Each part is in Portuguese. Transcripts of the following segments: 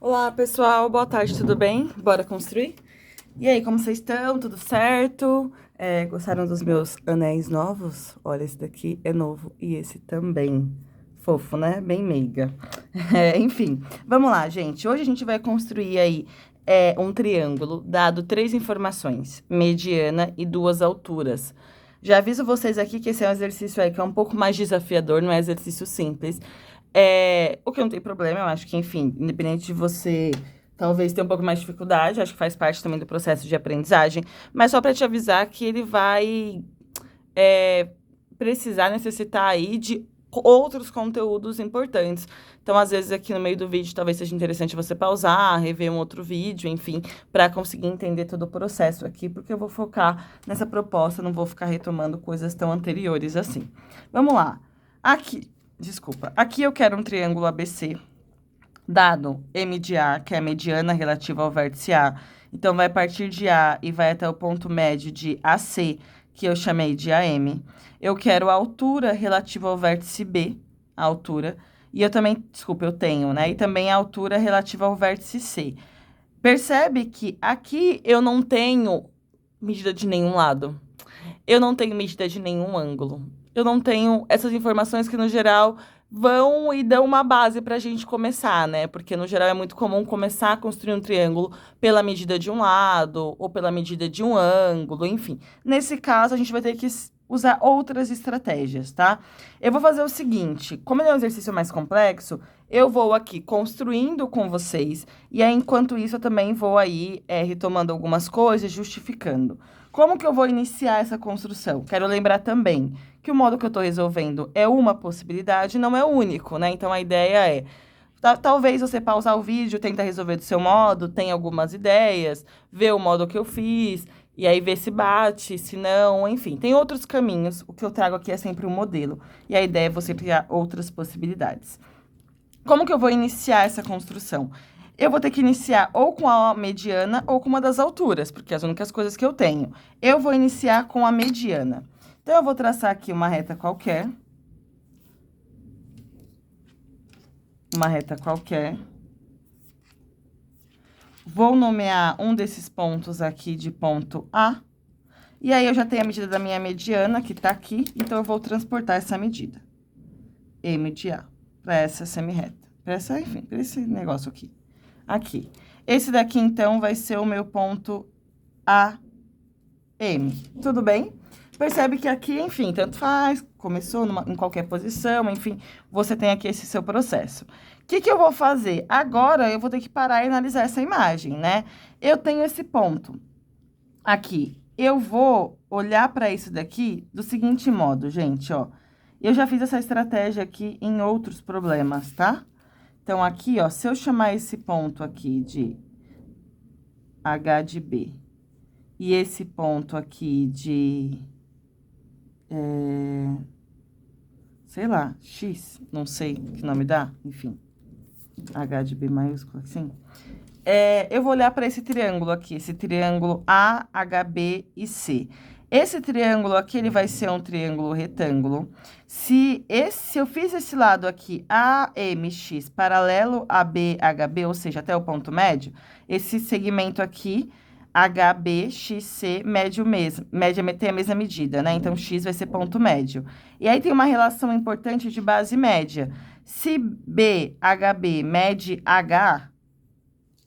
Olá, pessoal. Boa tarde, tudo bem? Bora construir? E aí, como vocês estão? Tudo certo? Gostaram dos meus anéis novos? Olha, esse daqui é novo e esse também. Fofo, né? Bem meiga. Enfim, vamos lá, gente. Hoje a gente vai construir aí um triângulo, dado 3 informações, mediana e 2 alturas. Já aviso vocês aqui que esse é um exercício aí que é um pouco mais desafiador, não é exercício simples. O que não tem problema, eu acho que, enfim, independente de você talvez ter um pouco mais de dificuldade, acho que faz parte também do processo de aprendizagem, mas só para te avisar que ele vai precisar, necessitar aí de outros conteúdos importantes. Então, às vezes, aqui no meio do vídeo, talvez seja interessante você pausar, rever um outro vídeo, enfim, para conseguir entender todo o processo aqui, porque eu vou focar nessa proposta, não vou ficar retomando coisas tão anteriores assim. Vamos lá. Aqui eu quero um triângulo ABC, dado M de A, que é a mediana relativa ao vértice A. Então, vai partir de A e vai até o ponto médio de AC, que eu chamei de AM. Eu quero a altura relativa ao vértice B, a altura. E eu também, desculpa, eu tenho, né? E também a altura relativa ao vértice C. Percebe que aqui eu não tenho medida de nenhum lado. Eu não tenho medida de nenhum ângulo. Eu não tenho essas informações que, no geral, vão e dão uma base para a gente começar, né? Porque, no geral, é muito comum começar a construir um triângulo pela medida de um lado ou pela medida de um ângulo, enfim. Nesse caso, a gente vai ter que usar outras estratégias, tá? Eu vou fazer o seguinte, como ele é um exercício mais complexo, eu vou aqui construindo com vocês, e aí, enquanto isso, eu também vou aí retomando algumas coisas, justificando. Como que eu vou iniciar essa construção? Quero lembrar também que o modo que eu estou resolvendo é uma possibilidade, não é o único, né? Então, a ideia é, talvez você pausar o vídeo, tenta resolver do seu modo, tem algumas ideias, ver o modo que eu fiz, e aí ver se bate, se não, enfim. Tem outros caminhos, o que eu trago aqui é sempre um modelo, e a ideia é você criar outras possibilidades. Como que eu vou iniciar essa construção? Eu vou ter que iniciar ou com a mediana ou com uma das alturas, porque é as únicas coisas que eu tenho. Eu vou iniciar com a mediana. Então, eu vou traçar aqui uma reta qualquer. Uma reta qualquer. Vou nomear um desses pontos aqui de ponto A. E aí, eu já tenho a medida da minha mediana, que tá aqui. Então, eu vou transportar essa medida. M de A, para essa semirreta. Enfim, para esse negócio aqui. Aqui. Esse daqui, então, vai ser o meu ponto AM. Tudo bem? Percebe que aqui, enfim, tanto faz, começou em qualquer posição, enfim, você tem aqui esse seu processo. O que eu vou fazer? Agora, eu vou ter que parar e analisar essa imagem, né? Eu tenho esse ponto aqui. Eu vou olhar para isso daqui do seguinte modo, gente, ó. Eu já fiz essa estratégia aqui em outros problemas, tá? Então, aqui, ó, se eu chamar esse ponto aqui de H de B e esse ponto aqui de, sei lá, X, não sei que nome dá, enfim, H de B maiúsculo, assim. Eu vou olhar para esse triângulo aqui, esse triângulo A, HB e C. Esse triângulo aqui, ele vai ser um triângulo retângulo. Se eu fiz esse lado aqui, AMX, paralelo a BHB, ou seja, até o ponto médio, esse segmento aqui, HBXC, médio mesmo, média tem a mesma medida, né? Então, X vai ser ponto médio. E aí, tem uma relação importante de base média. Se BHB mede H,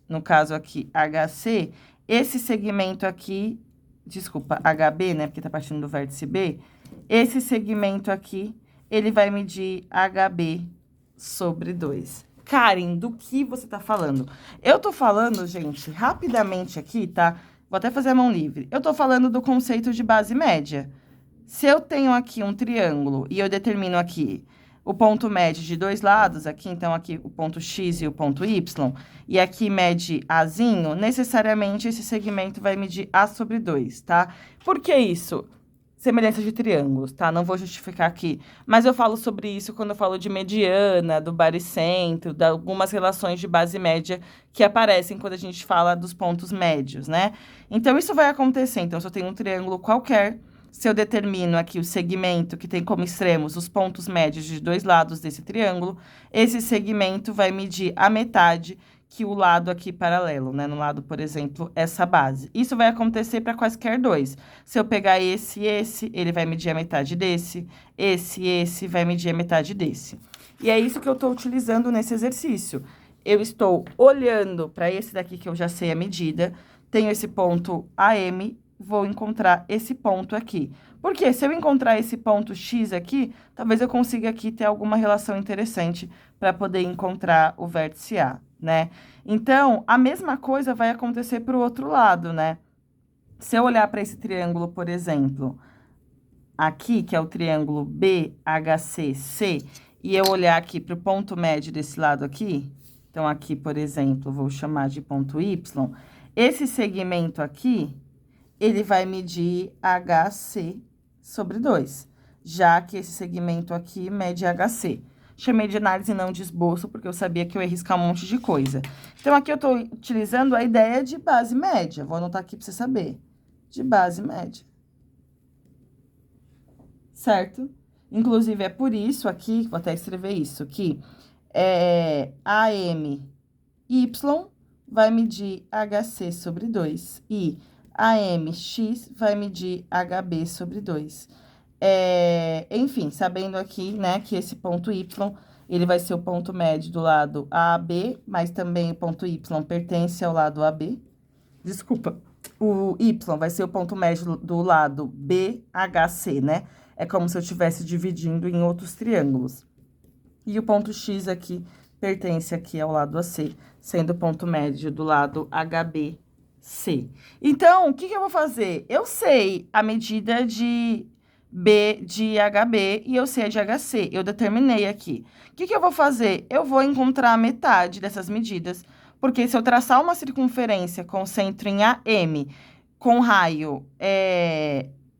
no caso aqui, HC, esse segmento aqui, desculpa, HB, né, porque tá partindo do vértice B, esse segmento aqui, ele vai medir HB sobre 2. Karen, do que você tá falando? Eu tô falando, gente, rapidamente aqui, tá? Vou até fazer a mão livre. Eu tô falando do conceito de base média. Se eu tenho aqui um triângulo e eu determino aqui o ponto médio de 2 lados, aqui, então, aqui o ponto X e o ponto Y, e aqui mede Azinho, necessariamente esse segmento vai medir A sobre 2, tá? Por que isso? Semelhança de triângulos, tá? Não vou justificar aqui, mas eu falo sobre isso quando eu falo de mediana, do baricentro, de algumas relações de base média que aparecem quando a gente fala dos pontos médios, né? Então, isso vai acontecer. Então, se eu tenho um triângulo qualquer, se eu determino aqui o segmento que tem como extremos os pontos médios de 2 lados desse triângulo, esse segmento vai medir a metade, que o lado aqui paralelo, né? No lado, por exemplo, essa base. Isso vai acontecer para quaisquer dois. Se eu pegar esse e esse, ele vai medir a metade desse. Esse e esse vai medir a metade desse. E é isso que eu estou utilizando nesse exercício. Eu estou olhando para esse daqui que eu já sei a medida, tenho esse ponto AM, vou encontrar esse ponto aqui. Porque se eu encontrar esse ponto X aqui, talvez eu consiga aqui ter alguma relação interessante para poder encontrar o vértice A, né? Então, a mesma coisa vai acontecer para o outro lado, né? Se eu olhar para esse triângulo, por exemplo, aqui, que é o triângulo BHCC, e eu olhar aqui para o ponto médio desse lado aqui, então aqui, por exemplo, vou chamar de ponto Y, esse segmento aqui, ele vai medir HC sobre 2, já que esse segmento aqui mede HC. Chamei de análise não de esboço, porque eu sabia que eu ia riscar um monte de coisa. Então, aqui eu estou utilizando a ideia de base média. Vou anotar aqui para você saber. De base média. Certo? Inclusive, é por isso aqui, vou até escrever isso, que AMY vai medir HC sobre 2 e AMX vai medir HB sobre 2. Enfim, sabendo aqui, né, que esse ponto Y, ele vai ser o ponto médio do lado AB, mas também o ponto Y pertence ao lado AB. Desculpa, o Y vai ser o ponto médio do lado BHC, né? É como se eu estivesse dividindo em outros triângulos. E o ponto X aqui pertence aqui ao lado AC, sendo o ponto médio do lado HBC. Então, o que eu vou fazer? Eu sei a medida de B de HB e eu sei a de HC. Eu determinei aqui. O que eu vou fazer? Eu vou encontrar a metade dessas medidas, porque se eu traçar uma circunferência com centro em AM, com raio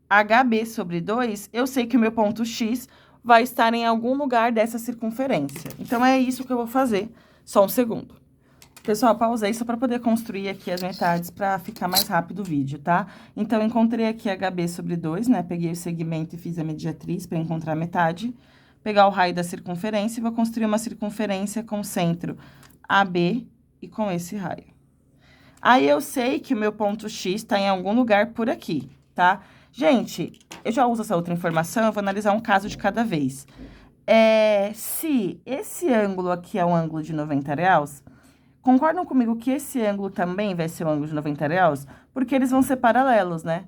HB sobre 2, eu sei que o meu ponto X vai estar em algum lugar dessa circunferência. Então, é isso que eu vou fazer. Só um segundo. Pessoal, pausei só para poder construir aqui as metades para ficar mais rápido o vídeo, tá? Então, encontrei aqui HB sobre 2, né? Peguei o segmento e fiz a mediatriz para encontrar a metade. Pegar o raio da circunferência e vou construir uma circunferência com centro AB e com esse raio. Aí, eu sei que o meu ponto X está em algum lugar por aqui, tá? Gente, eu já uso essa outra informação, eu vou analisar um caso de cada vez. Se esse ângulo aqui é um ângulo de 90 graus, concordam comigo que esse ângulo também vai ser um ângulo de 90 graus? Porque eles vão ser paralelos, né?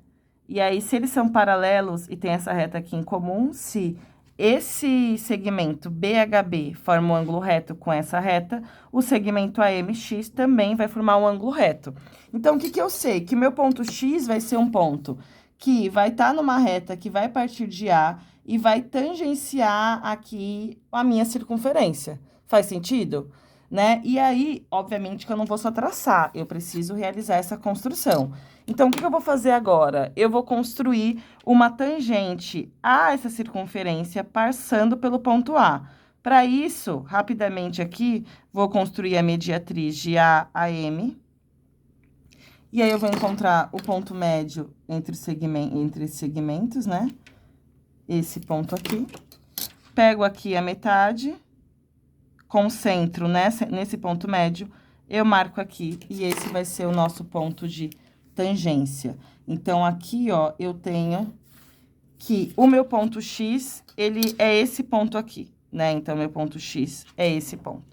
E aí, se eles são paralelos e tem essa reta aqui em comum, se esse segmento BHB forma um ângulo reto com essa reta, o segmento AMX também vai formar um ângulo reto. Então, o que eu sei? Que meu ponto X vai ser um ponto que vai estar numa reta que vai partir de A e vai tangenciar aqui a minha circunferência. Faz sentido? Né? E aí, obviamente, que eu não vou só traçar, eu preciso realizar essa construção. Então, o que eu vou fazer agora? Eu vou construir uma tangente a essa circunferência passando pelo ponto A. Para isso, rapidamente aqui, vou construir a mediatriz de A a M. E aí, eu vou encontrar o ponto médio entre os segmentos, né? Esse ponto aqui. Pego aqui a metade, concentro nesse ponto médio, eu marco aqui, e esse vai ser o nosso ponto de tangência. Então, aqui, ó, eu tenho que o meu ponto X, ele é esse ponto aqui, né? Então, meu ponto X é esse ponto.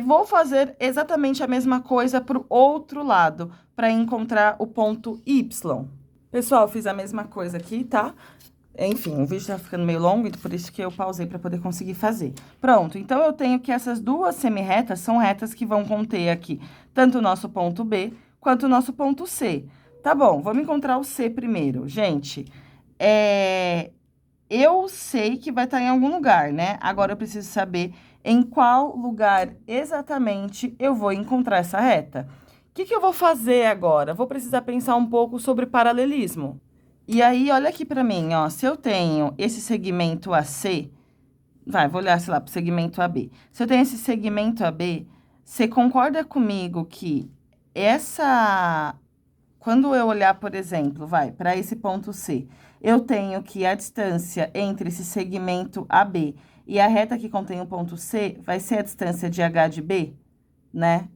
Vou fazer exatamente a mesma coisa para o outro lado, para encontrar o ponto Y. Pessoal, fiz a mesma coisa aqui, tá? Enfim, o vídeo tá ficando meio longo, então por isso que eu pausei para poder conseguir fazer. Pronto, então eu tenho que essas duas semirretas são retas que vão conter aqui tanto o nosso ponto B quanto o nosso ponto C. Tá bom, vamos encontrar o C primeiro. Gente, eu sei que vai estar em algum lugar, né? Agora eu preciso saber em qual lugar exatamente eu vou encontrar essa reta. O que eu vou fazer agora? Vou precisar pensar um pouco sobre paralelismo. E aí, olha aqui pra mim, ó, se eu tenho esse segmento AC, vou olhar, sei lá, pro segmento AB. Se eu tenho esse segmento AB, você concorda comigo que quando eu olhar, por exemplo, para esse ponto C, eu tenho que a distância entre esse segmento AB e a reta que contém o ponto C vai ser a distância de H de B? né?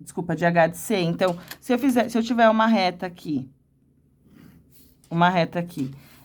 Desculpa, de H de C. Então, se eu tiver uma reta aqui,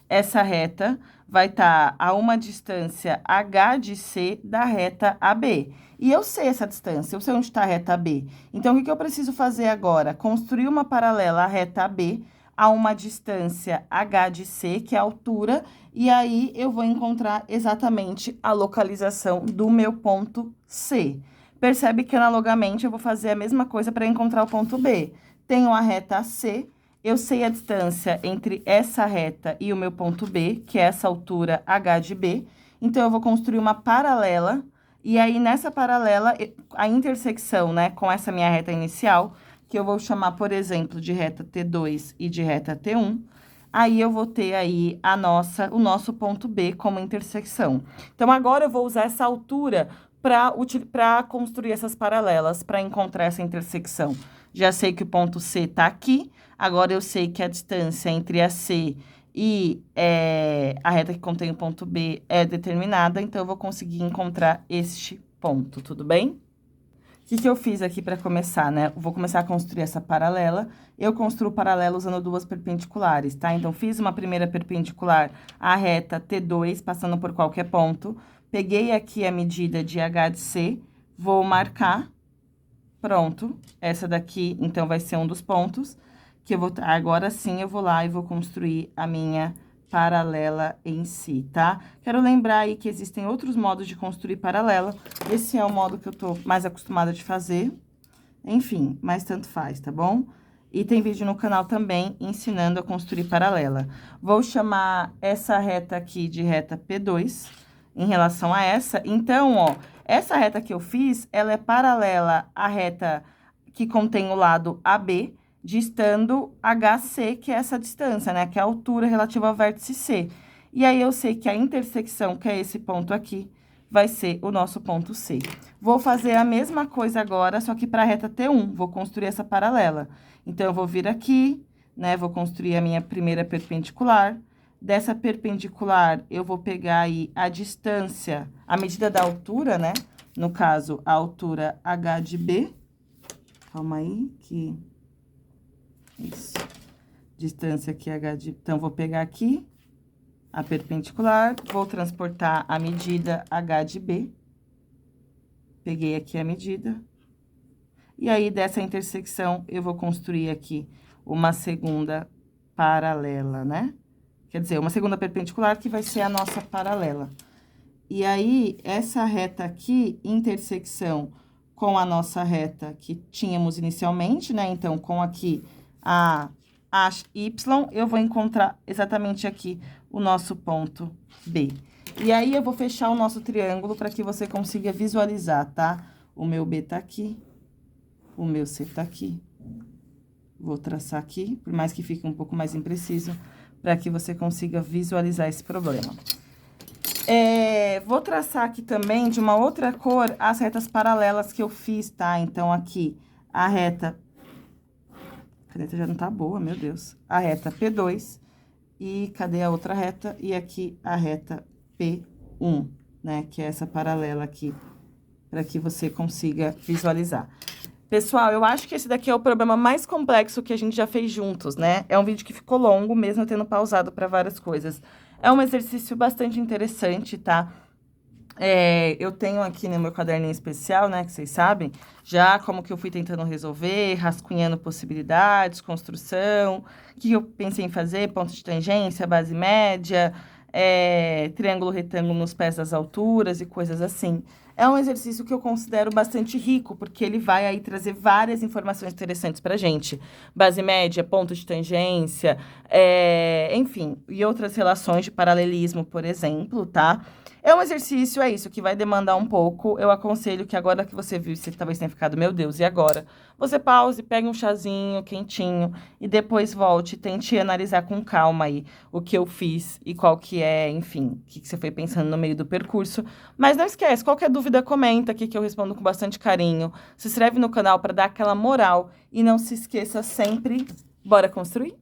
essa reta vai estar a uma distância H de C da reta AB. E eu sei essa distância, eu sei onde está a reta AB. Então, o que eu preciso fazer agora? Construir uma paralela à reta AB a uma distância H de C, que é a altura, e aí eu vou encontrar exatamente a localização do meu ponto C. Percebe que, analogamente, eu vou fazer a mesma coisa para encontrar o ponto B. Tenho a reta C, eu sei a distância entre essa reta e o meu ponto B, que é essa altura H de B. Então, eu vou construir uma paralela, e aí, nessa paralela, a intersecção, né, com essa minha reta inicial, que eu vou chamar, por exemplo, de reta T2 e de reta T1, aí eu vou ter aí o nosso ponto B como intersecção. Então, agora eu vou usar essa altura para construir essas paralelas, para encontrar essa intersecção. Já sei que o ponto C está aqui, agora eu sei que a distância entre a C e a reta que contém o ponto B é determinada, então eu vou conseguir encontrar este ponto, tudo bem? O que eu fiz aqui para começar, né? Vou começar a construir essa paralela. Eu construo paralela usando duas perpendiculares, tá? Então, fiz uma primeira perpendicular à reta T2, passando por qualquer ponto. Peguei aqui a medida de H de C, vou marcar. Pronto. Essa daqui, então, vai ser um dos pontos. Que eu vou, agora sim, eu vou lá e vou construir a minha paralela em si, tá? Quero lembrar aí que existem outros modos de construir paralela. Esse é o modo que eu tô mais acostumada de fazer. Enfim, mas tanto faz, tá bom? E tem vídeo no canal também ensinando a construir paralela. Vou chamar essa reta aqui de reta P2 em relação a essa. Então, ó, essa reta que eu fiz, ela é paralela à reta que contém o lado AB, distando HC, que é essa distância, né? Que é a altura relativa ao vértice C. E aí, eu sei que a intersecção, que é esse ponto aqui, vai ser o nosso ponto C. Vou fazer a mesma coisa agora, só que para a reta T1. Vou construir essa paralela. Então, eu vou vir aqui, né? Vou construir a minha primeira perpendicular. Dessa perpendicular, eu vou pegar aí a distância, a medida da altura, né? No caso, a altura H de B. Calma aí, que... Isso. Distância aqui, H de... Então, vou pegar aqui a perpendicular, vou transportar a medida H de B. Peguei aqui a medida. E aí, dessa intersecção, eu vou construir aqui uma segunda paralela, né? Quer dizer, uma segunda perpendicular que vai ser a nossa paralela. E aí, essa reta aqui, intersecção com a nossa reta que tínhamos inicialmente, né? Então, com aqui a Y, eu vou encontrar exatamente aqui o nosso ponto B. E aí, eu vou fechar o nosso triângulo para que você consiga visualizar, tá? O meu B tá aqui, o meu C tá aqui. Vou traçar aqui, por mais que fique um pouco mais impreciso, para que você consiga visualizar esse problema. Vou traçar aqui também, de uma outra cor, as retas paralelas que eu fiz, tá? Então, aqui, a reta... A caneta já não tá boa, meu Deus. A reta P2. E cadê a outra reta? E aqui, a reta P1, né? Que é essa paralela aqui, para que você consiga visualizar. Pessoal, eu acho que esse daqui é o problema mais complexo que a gente já fez juntos, né? É um vídeo que ficou longo, mesmo eu tendo pausado para várias coisas. É um exercício bastante interessante, tá? Eu tenho aqui no meu caderninho especial, né, que vocês sabem, já como que eu fui tentando resolver, rascunhando possibilidades, construção, o que eu pensei em fazer, ponto de tangência, base média, triângulo, retângulo nos pés das alturas e coisas assim. É um exercício que eu considero bastante rico, porque ele vai aí trazer várias informações interessantes pra gente. Base média, ponto de tangência, enfim, e outras relações de paralelismo, por exemplo, tá? É um exercício, é isso, que vai demandar um pouco. Eu aconselho que agora que você viu, você talvez tenha ficado, meu Deus, e agora? Você pause, pegue um chazinho quentinho e depois volte e tente analisar com calma aí o que eu fiz e qual que é, enfim, o que você foi pensando no meio do percurso. Mas não esquece, qualquer dúvida, comenta aqui que eu respondo com bastante carinho. Se inscreve no canal para dar aquela moral e não se esqueça sempre, bora construir?